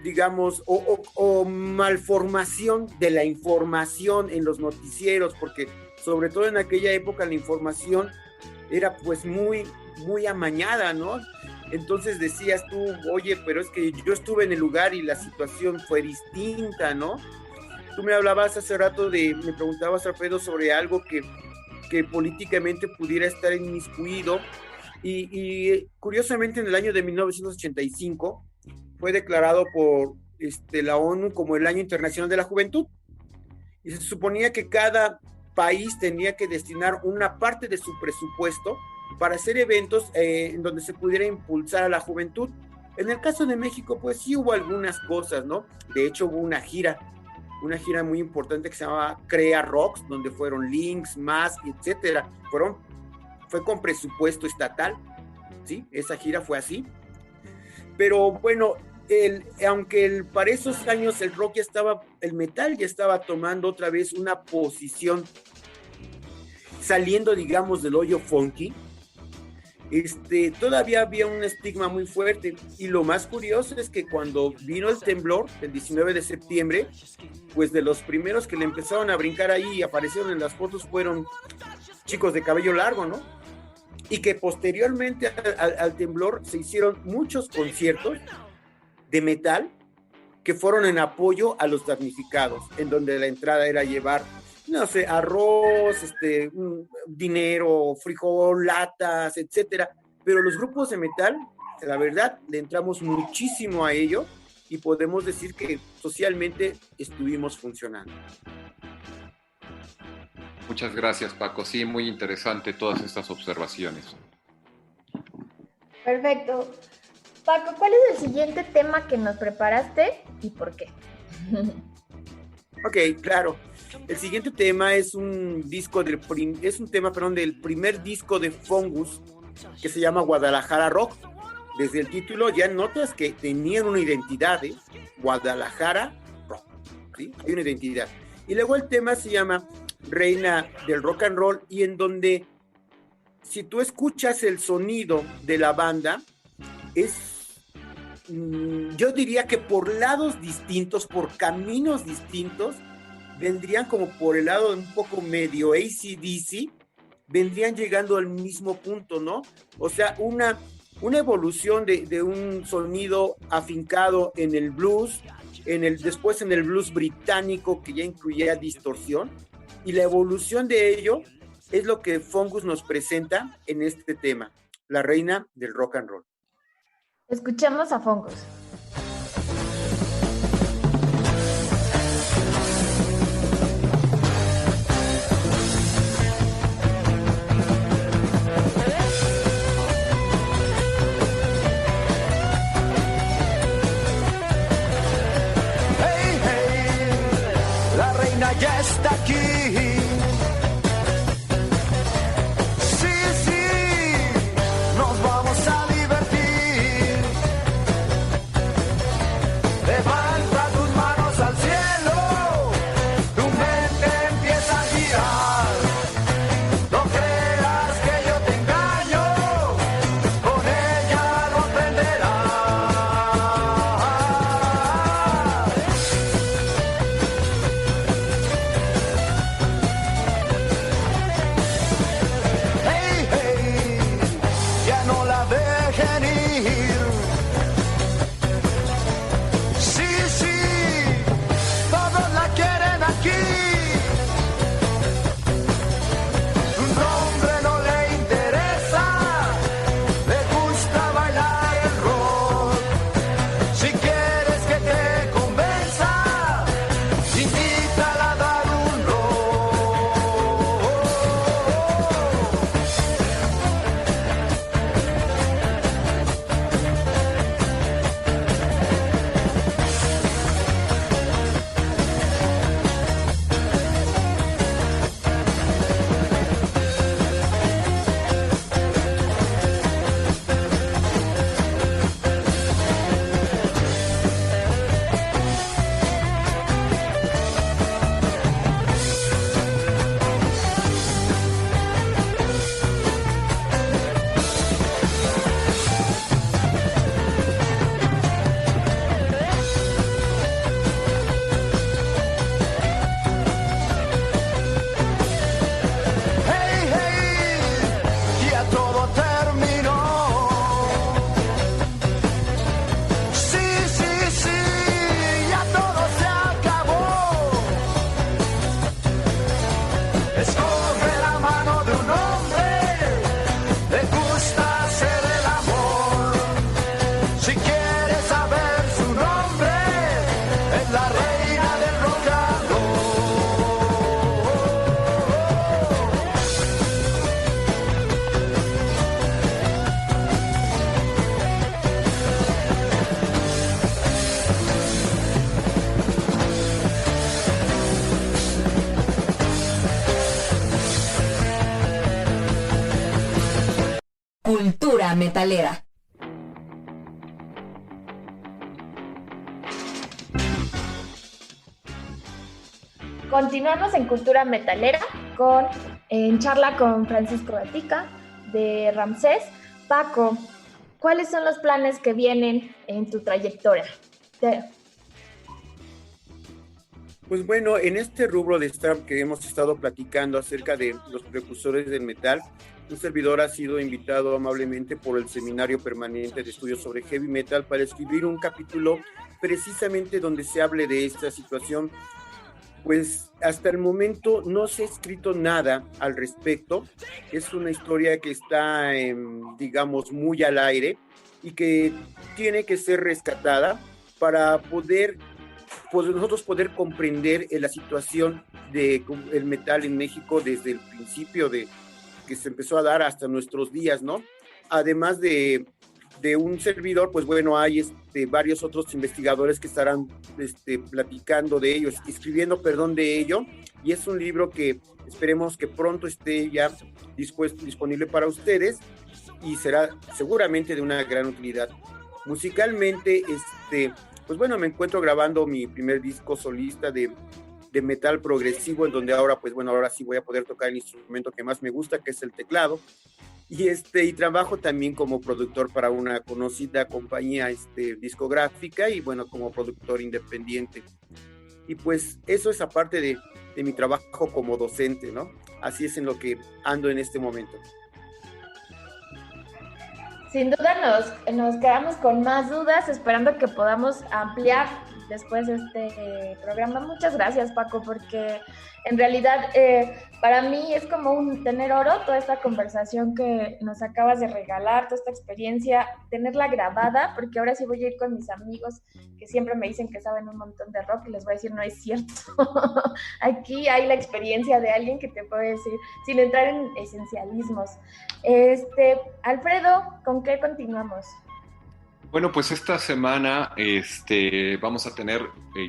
S4: digamos, o malformación de la información en los noticieros, porque sobre todo en aquella época la información era pues muy, muy amañada, ¿no? Entonces decías tú, oye, pero es que yo estuve en el lugar y la situación fue distinta, ¿no? Tú me hablabas hace rato me preguntabas, Alfredo, sobre algo que políticamente pudiera estar inmiscuido, y curiosamente en el año de 1985 fue declarado por la ONU como el Año Internacional de la Juventud, y se suponía que cada país tenía que destinar una parte de su presupuesto para hacer eventos en donde se pudiera impulsar a la juventud. En el caso de México, pues sí hubo algunas cosas, ¿no? De hecho, hubo una gira muy importante que se llamaba Crea Rocks, donde fueron Lynx, Mask, etcétera. Fue con presupuesto estatal, ¿sí? Esa gira fue así. Pero bueno, aunque para esos años el metal ya estaba tomando otra vez una posición, saliendo, digamos, del hoyo funky, todavía había un estigma muy fuerte. Y lo más curioso es que cuando vino el temblor, el 19 de septiembre, pues de los primeros que le empezaron a brincar ahí y aparecieron en las fotos fueron chicos de cabello largo, ¿no? Y que posteriormente al temblor se hicieron muchos conciertos de metal que fueron en apoyo a los damnificados, en donde la entrada era llevar, no sé, arroz, dinero, frijol, latas, etcétera. Pero los grupos de metal, la verdad, le entramos muchísimo a ello y podemos decir que socialmente estuvimos funcionando.
S3: Muchas gracias, Paco. Sí, muy interesante todas estas observaciones.
S2: Perfecto. Paco, ¿cuál es el siguiente tema que nos preparaste y por qué?
S4: Ok, claro. El siguiente tema es un tema del primer disco de Fungus, que se llama Guadalajara Rock. Desde el título ya notas que tenían una identidad, Guadalajara Rock, ¿sí? Hay una identidad. Y luego el tema se llama Reina del Rock and Roll, y en donde, si tú escuchas el sonido de la banda, yo diría que por lados distintos, por caminos distintos, vendrían como por el lado un poco medio AC/DC, vendrían llegando al mismo punto, ¿no? O sea, una evolución de un sonido afincado en el blues, después en el blues británico, que ya incluía distorsión, y la evolución de ello es lo que Fungus nos presenta en este tema, la reina del rock and roll.
S2: Escuchemos a Fungus.
S8: Hey, hey, la reina ya está aquí.
S1: Cultura metalera.
S2: Continuamos en Cultura Metalera en charla con Francisco Gatica de Ramsés. Paco, ¿cuáles son los planes que vienen en tu trayectoria?
S4: Pues bueno, en este rubro de startup que hemos estado platicando acerca de los precursores del metal, un servidor ha sido invitado amablemente por el Seminario Permanente de Estudios sobre Heavy Metal para escribir un capítulo precisamente donde se hable de esta situación. Pues hasta el momento no se ha escrito nada al respecto. Es una historia que está, digamos, muy al aire y que tiene que ser rescatada para poder nosotros poder comprender la situación del metal en México desde el principio de que se empezó a dar hasta nuestros días, ¿no? Además de un servidor, pues bueno, hay varios otros investigadores que estarán platicando de ello, escribiendo de ello, y es un libro que esperemos que pronto esté ya disponible para ustedes y será seguramente de una gran utilidad. Musicalmente, pues bueno, me encuentro grabando mi primer disco solista de metal progresivo, en donde ahora, pues bueno, ahora sí voy a poder tocar el instrumento que más me gusta, que es el teclado. Y trabajo también como productor para una conocida compañía discográfica y bueno, como productor independiente. Y pues eso es aparte de mi trabajo como docente, ¿no? Así es en lo que ando en este momento.
S2: Sin duda nos quedamos con más dudas, esperando que podamos ampliar después de este programa. Muchas gracias, Paco, porque en realidad para mí es como tener oro toda esta conversación que nos acabas de regalar, toda esta experiencia, tenerla grabada, porque ahora sí voy a ir con mis amigos que siempre me dicen que saben un montón de rock y les voy a decir, no es cierto. Aquí hay la experiencia de alguien que te puede decir, sin entrar en esencialismos. Alfredo, ¿con qué continuamos?
S3: Bueno, pues esta semana vamos a tener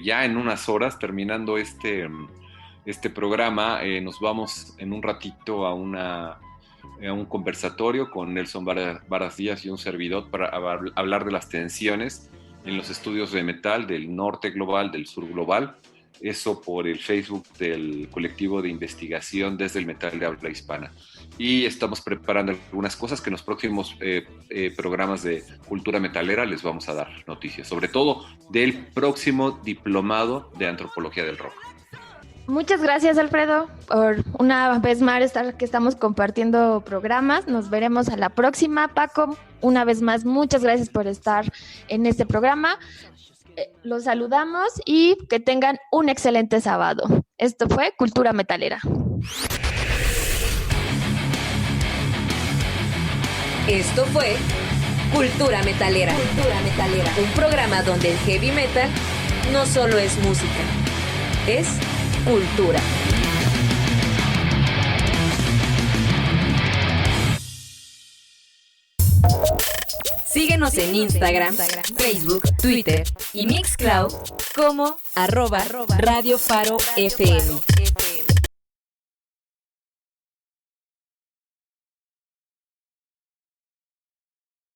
S3: ya en unas horas, terminando este programa, nos vamos en un ratito a un conversatorio con Nelson Varas Díaz y un servidor para hablar de las tensiones en los estudios de metal del norte global, del sur global. Eso por el Facebook del colectivo de investigación desde el metal de habla hispana. Y estamos preparando algunas cosas que en los próximos programas de Cultura Metalera les vamos a dar noticias, sobre todo del próximo diplomado de Antropología del Rock.
S2: Muchas gracias, Alfredo, por una vez más que estamos compartiendo programas. Nos veremos a la próxima. Paco, una vez más, muchas gracias por estar en este programa. Los saludamos y que tengan un excelente sábado. Esto fue Cultura Metalera.
S1: Esto fue Cultura Metalera. Un programa donde el heavy metal no solo es música, es cultura. Síguenos en Instagram, Facebook, Twitter y Mixcloud como @Radio Faro FM.